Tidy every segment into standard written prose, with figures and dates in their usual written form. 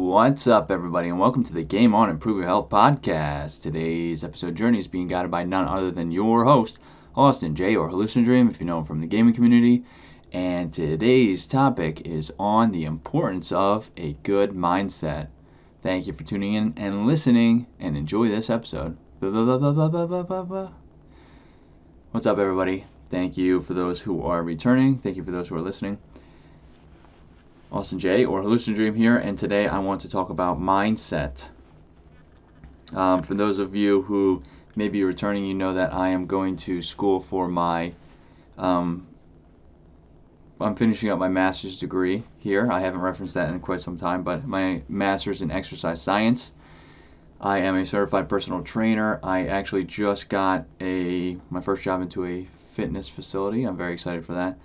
What's up, everybody, and welcome to the Game On Improve Your Health podcast. Today's episode journey is being guided by none other than your host, Austin J, or hallucinodream, if you know him from the gaming community. And today's topic is on the importance of a good mindset. Thank you for tuning in and listening, and enjoy this episode. What's up, everybody? Thank you for those who are returning. Thank you for those who are listening. Austin J, or hallucinodream here, and today I want to talk about mindset. For those of you who may be returning, you know that I am going to school for my, I'm finishing up my master's degree here. I haven't referenced that in quite some time, but my master's in exercise science. I am a certified personal trainer. I actually just got my first job into a fitness facility. I'm very excited for that.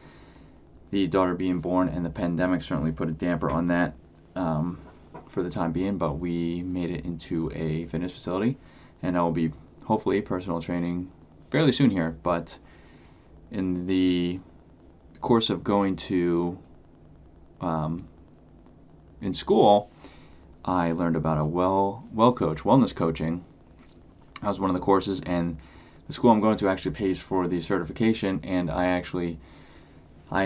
The daughter being born and the pandemic certainly put a damper on that for the time being, but we made it into a fitness facility, and I will be hopefully personal training fairly soon here. But in the course of going to in school, I learned about a wellness coaching. That was one of the courses, and the school I'm going to actually pays for the certification, and I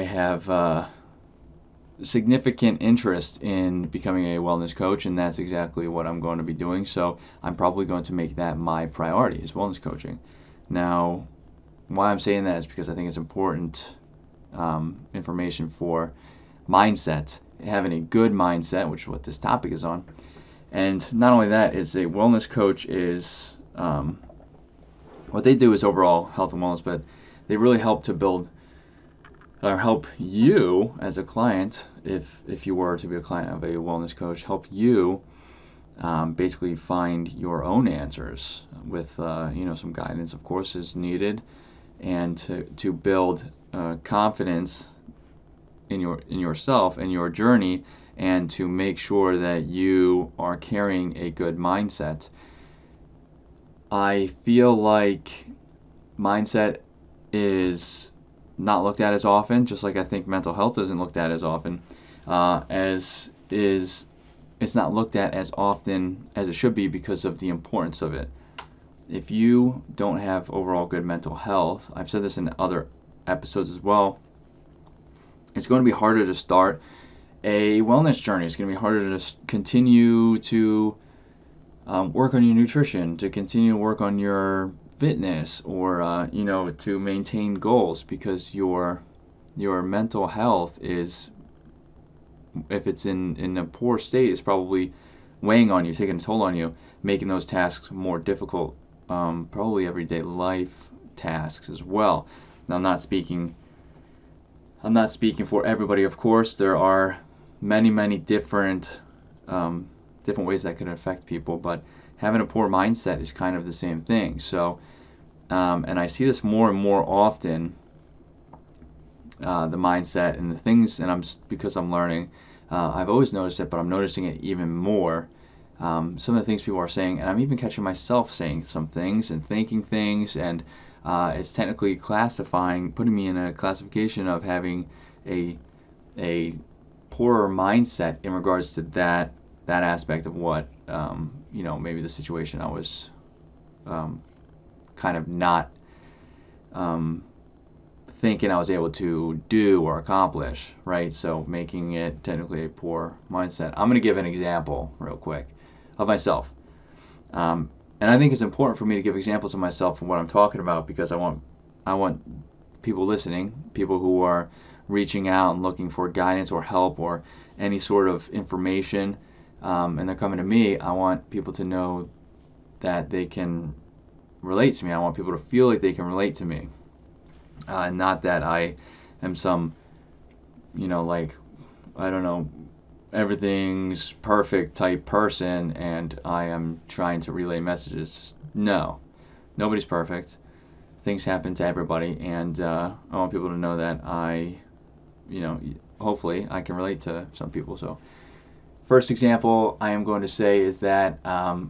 have significant interest in becoming a wellness coach, and that's exactly what I'm going to be doing. So I'm probably going to make that my priority, is wellness coaching. Now, why I'm saying that is because I think it's important information for mindset, having a good mindset, which is what this topic is on. And not only that, is a wellness coach is what they do is overall health and wellness, but they really help to build or help you as a client, if you were to be a client of a wellness coach, help you basically find your own answers with some guidance, of course, is needed, and to build confidence in yourself and your journey, and to make sure that you are carrying a good mindset. I feel like mindset is not looked at as often, just like I think mental health isn't looked at as often, it's not looked at as often as it should be because of the importance of it. If you don't have overall good mental health, I've said this in other episodes as well, it's going to be harder to start a wellness journey. It's going to be harder to continue to work on your nutrition, to continue to work on your fitness, or to maintain goals, because your mental health is, if it's in a poor state, is probably weighing on you, taking a toll on you, making those tasks more difficult, probably everyday life tasks as well. Now, I'm not speaking for everybody, of course. There are many different ways that can affect people, but having a poor mindset is kind of the same thing. So, and I see this more and more often, the mindset and the things, and because I'm learning, I've always noticed it, but I'm noticing it even more. Some of the things people are saying, and I'm even catching myself saying some things and thinking things, and it's technically putting me in a classification of having a poorer mindset in regards to that aspect of what maybe the situation I was kind of not thinking I was able to do or accomplish, right? So making it technically a poor mindset. I'm going to give an example real quick of myself. And I think it's important for me to give examples of myself and what I'm talking about, because I want people listening, people who are reaching out and looking for guidance or help or any sort of information, and they're coming to me, I want people to know that they can relate to me. I want people to feel like they can relate to me. Not that I am some, I don't know, everything's perfect type person and I am trying to relay messages. No, nobody's perfect. Things happen to everybody, and I want people to know that hopefully I can relate to some people. So, first example I am going to say is that I've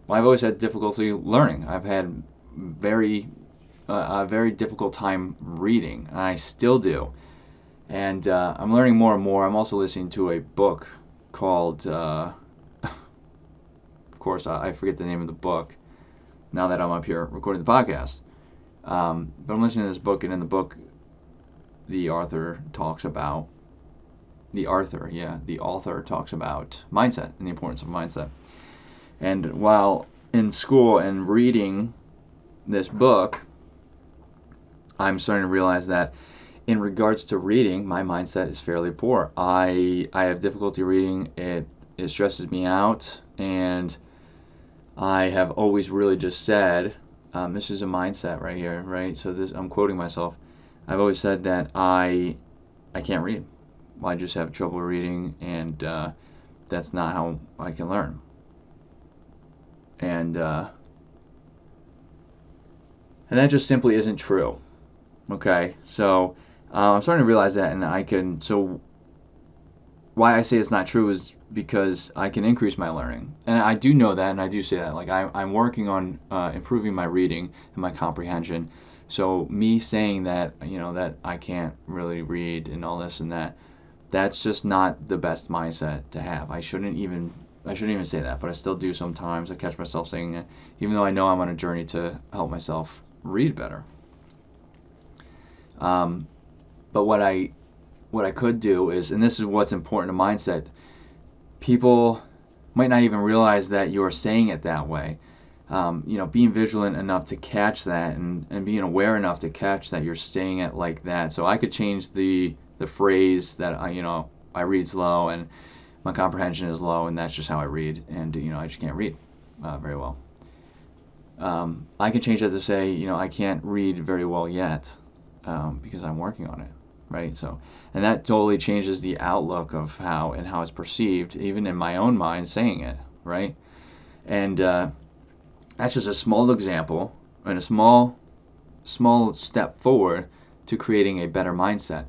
always had difficulty learning. I've had a very difficult time reading, and I still do. And I'm learning more and more. I'm also listening to a book called course, I forget the name of the book now that I'm up here recording the podcast. But I'm listening to this book, and in the book, the author talks about mindset and the importance of mindset. And while in school and reading this book, I'm starting to realize that in regards to reading, my mindset is fairly poor. I have difficulty reading. It stresses me out, and I have always really just said, this is a mindset right here, right? So this, I'm quoting myself. I've always said that I can't read. I just have trouble reading, and that's not how I can learn. And that just simply isn't true. Okay, so I'm starting to realize that, and I can. So why I say it's not true is because I can increase my learning, and I do know that, and I do say that. Like I'm working on improving my reading and my comprehension. So me saying that, that I can't really read and all this and that, that's just not the best mindset to have. I shouldn't even say that, but I still do sometimes. I catch myself saying it, even though I know I'm on a journey to help myself read better. But what I could do is, and this is what's important to mindset, people might not even realize that you're saying it that way. Being vigilant enough to catch that, and being aware enough to catch that you're saying it like that. So I could change the phrase that I read slow and my comprehension is low, and that's just how I read, and I just can't read very well. I can change that to say, I can't read very well yet, because I'm working on it, right? So, and that totally changes the outlook of how it's perceived, even in my own mind saying it, right? And that's just a small example and a small step forward to creating a better mindset.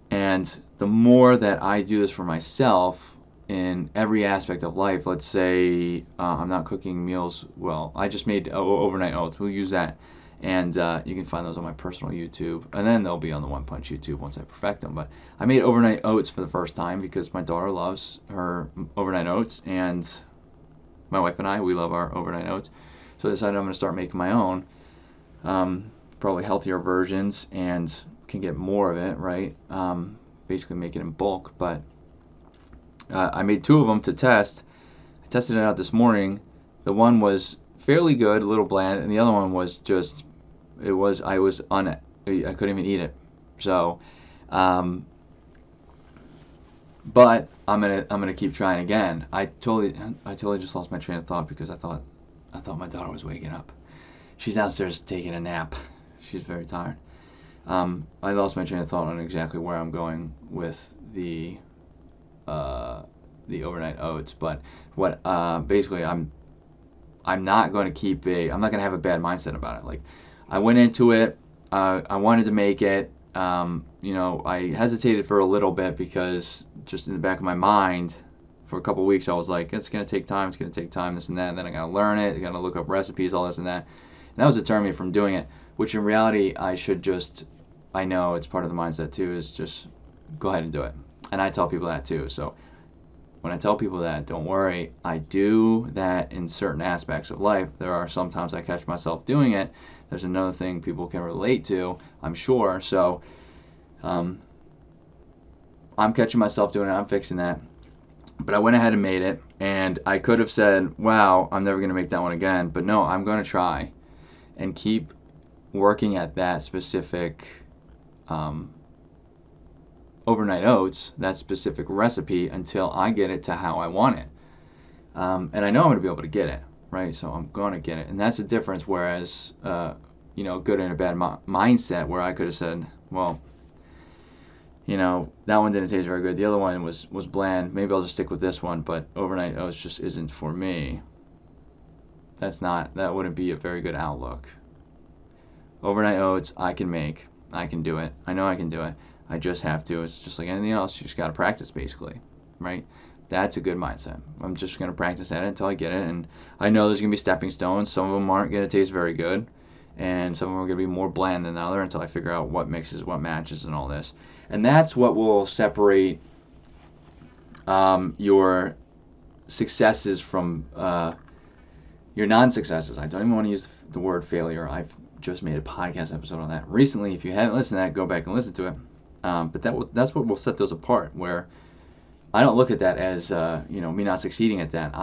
And the more that I do this for myself in every aspect of life, let's say I'm not cooking meals well. I just made overnight oats. We'll use that. And you can find those on my personal YouTube. And then they'll be on the One Punch YouTube once I perfect them. But I made overnight oats for the first time because my daughter loves her overnight oats. And my wife and I, we love our overnight oats. So I decided I'm going to start making my own, probably healthier versions, and can get more of it, right? Basically make it in bulk. But I made 2 of them to test. I tested it out this morning. The one was fairly good, a little bland, and the other one was just, I couldn't even eat it. So, but I'm gonna keep trying again. I totally just lost my train of thought because I thought my daughter was waking up. She's downstairs taking a nap. She's very tired. I lost my train of thought on exactly where I'm going with the overnight oats. But what basically I'm not going to I'm not going to have a bad mindset about it. Like, I went into it, I wanted to make it. I hesitated for a little bit because just in the back of my mind, for a couple of weeks, I was like, it's going to take time, this and that, and then I got to learn it, I got to look up recipes, all this and that. And that was deterring me from doing it, which in reality, I know it's part of the mindset too, is just go ahead and do it. And I tell people that too. So when I tell people that, don't worry, I do that in certain aspects of life. There are sometimes I catch myself doing it. There's another thing people can relate to, I'm sure. So I'm catching myself doing it. I'm fixing that. But I went ahead and made it. And I could have said, wow, I'm never going to make that one again. But no, I'm going to try and keep working at that specific overnight oats, that specific recipe, until I get it to how I want it. And I know I'm going to be able to get it, right? So I'm going to get it. And that's the difference, whereas, good and a bad mindset, where I could have said, well, that one didn't taste very good. The other one was bland. Maybe I'll just stick with this one, but overnight oats just isn't for me. That wouldn't be a very good outlook. Overnight oats, I can make. I can do it. I know I can do it. I just have to. It's just like anything else. You just got to practice, basically, right? That's a good mindset. I'm just going to practice at it until I get it. And I know there's going to be stepping stones. Some of them aren't going to taste very good. And some of them are going to be more bland than the other until I figure out what mixes, what matches, and all this. And that's what will separate your successes from your non-successes. I don't even want to use the word failure. I've just made a podcast episode on that recently. If you haven't listened to that, go back and listen to it. But that's what will set those apart. Where I don't look at that as me not succeeding at that.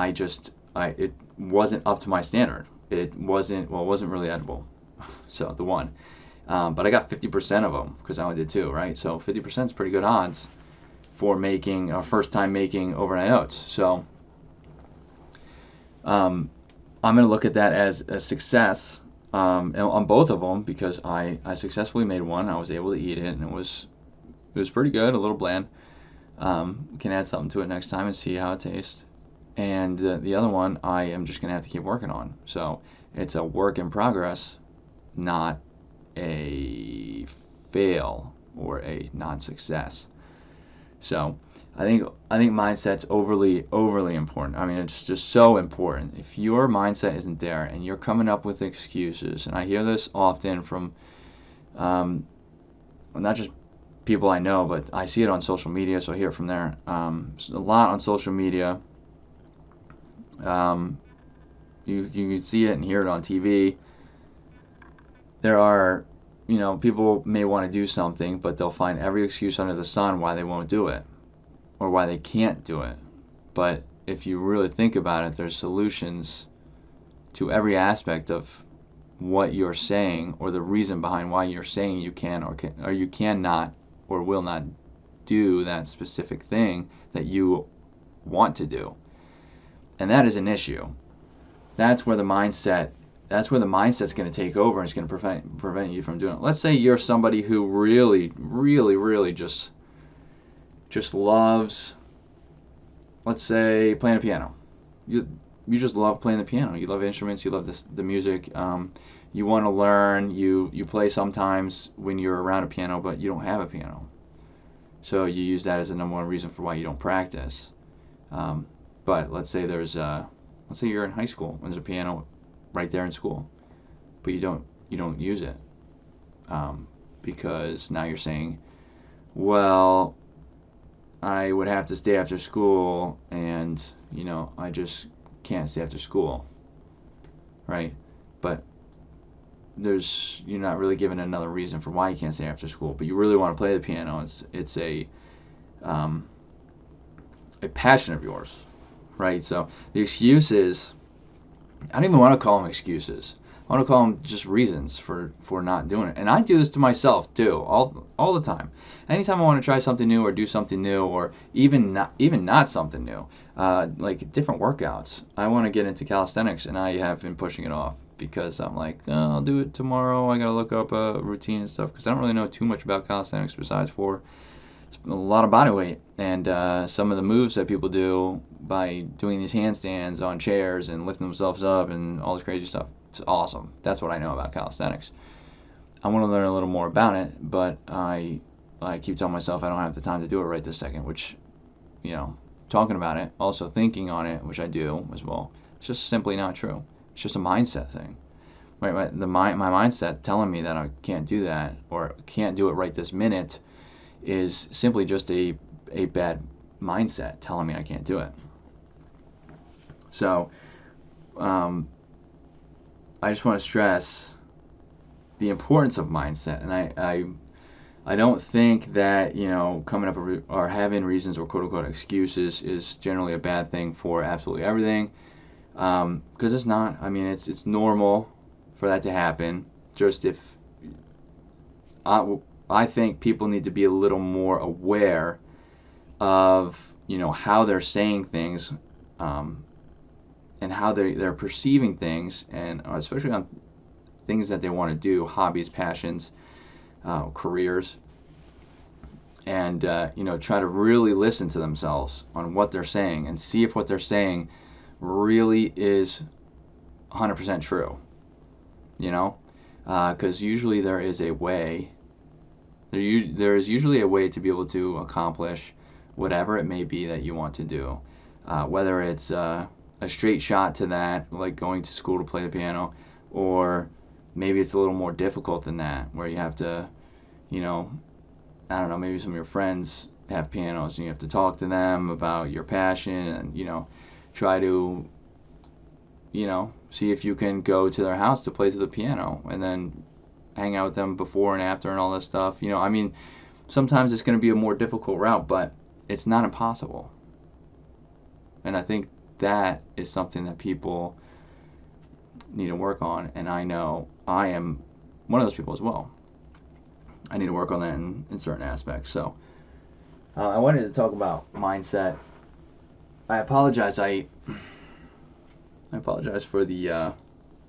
It wasn't up to my standard. It wasn't really edible. So the one, but I got 50% of them because I only did two, right? So 50% is pretty good odds for making a first time making overnight oats. So I'm going to look at that as a success on both of them because I successfully made one. I was able to eat it, and it was pretty good, a little bland. Can add something to it next time and see how it tastes. And the other one, I am just going to have to keep working on. So it's a work in progress, not a fail or a non-success. So I think mindset's overly important. I mean, it's just so important. If your mindset isn't there and you're coming up with excuses, and I hear this often from not just people I know, but I see it on social media, so I hear it from there. A lot on social media. You can see it and hear it on TV. There are, people may want to do something, but they'll find every excuse under the sun why they won't do it or why they can't do it. But if you really think about it, there's solutions to every aspect of what you're saying or the reason behind why you're saying you can or you cannot or will not do that specific thing that you want to do. And that is an issue. That's where the mindset's going to take over and it's going to prevent you from doing it. Let's say you're somebody who really, really, really just loves, let's say, playing the piano. You just love playing the piano. You love instruments. You love the music. You want to learn. You play sometimes when you're around a piano, but you don't have a piano. So you use that as the number one reason for why you don't practice. But let's say let's say you're in high school and there's a piano right there in school, but you don't use it because now you're saying, well, I would have to stay after school, and I just can't stay after school, right? But you're not really given another reason for why you can't stay after school, but you really want to play the piano. It's a passion of yours, right? So the excuses, I don't even want to call them excuses. I want to call them just reasons for not doing it. And I do this to myself too, all the time. Anytime I want to try something new or do something new, or even not something new, like different workouts. I want to get into calisthenics, and I have been pushing it off because I'm like, oh, I'll do it tomorrow. I gotta look up a routine and stuff because I don't really know too much about calisthenics besides for it's a lot of body weight and some of the moves that people do by doing these handstands on chairs and lifting themselves up and all this crazy stuff. It's awesome. That's what I know about calisthenics. I want to learn a little more about it, but I keep telling myself I don't have the time to do it right this second, which, talking about it, also thinking on it, which I do as well, it's just simply not true. It's just a mindset thing. Right? My mindset telling me that I can't do that or can't do it right this minute is simply just a bad mindset telling me I can't do it. So I just want to stress the importance of mindset, and I don't think that coming up or having reasons or quote unquote excuses is generally a bad thing for absolutely everything, because it's not. I mean, it's normal for that to happen. Just if I think people need to be a little more aware of how they're saying things, and how they're perceiving things, and especially on things that they want to do, hobbies, passions, careers, and try to really listen to themselves on what they're saying and see if what they're saying really is 100% true. Because usually there is a way. There is usually a way to be able to accomplish whatever it may be that you want to do, whether it's a straight shot to that, like going to school to play the piano, or maybe it's a little more difficult than that, where you have to, I don't know, maybe some of your friends have pianos and you have to talk to them about your passion and, try to, See if you can go to their house to play to the piano and then hang out with them before and after and all this stuff. You know, I mean, sometimes it's going to be a more difficult route, but it's not impossible. And I think that is something that people need to work on. And I know I am one of those people as well. I need to work on that in certain aspects. So I wanted to talk about mindset. I apologize. I apologize for the.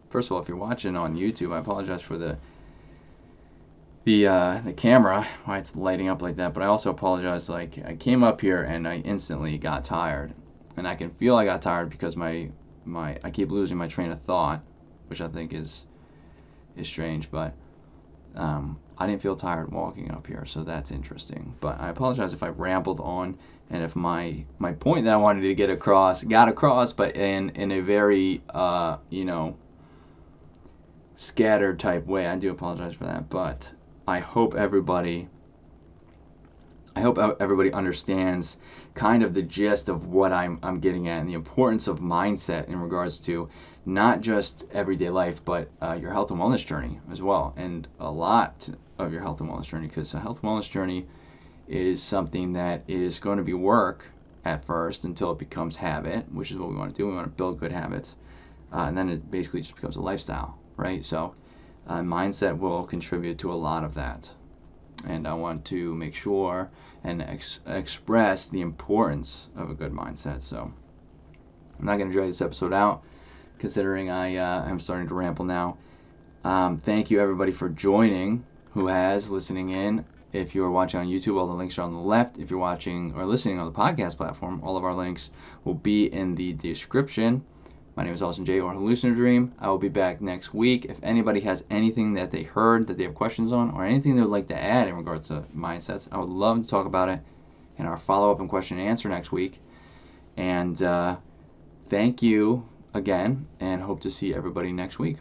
First of all, if you're watching on YouTube, I apologize for the camera, why it's lighting up like that. But I also apologize. Like, I came up here and I instantly got tired, and I can feel I got tired because I keep losing my train of thought, which I think is strange. But I didn't feel tired walking up here, so that's interesting. But I apologize if I rambled on, and if my point that I wanted to get across got across, but in a very scattered type way. I do apologize for that, but I hope everybody understands kind of the gist of what I'm getting at, and the importance of mindset in regards to not just everyday life, but your health and wellness journey as well, and a lot of your health and wellness journey, because a health and wellness journey is something that is going to be work at first until it becomes habit, which is what we want to do. We want to build good habits, and then it basically just becomes a lifestyle, right? So mindset will contribute to a lot of that, and I want to make sure and express the importance of a good mindset. So I'm not going to drag this episode out, considering I'm starting to ramble now. Thank you everybody for joining, who has listening in. If you're watching on YouTube, all the links are on the left. If you're watching or listening on the podcast platform, all of our links will be in the description. My name is Austin J, or hallucinodream. I will be back next week. If anybody has anything that they heard that they have questions on, or anything they would like to add in regards to mindsets, I would love to talk about it in our follow-up and question and answer next week. And thank you again, and hope to see everybody next week.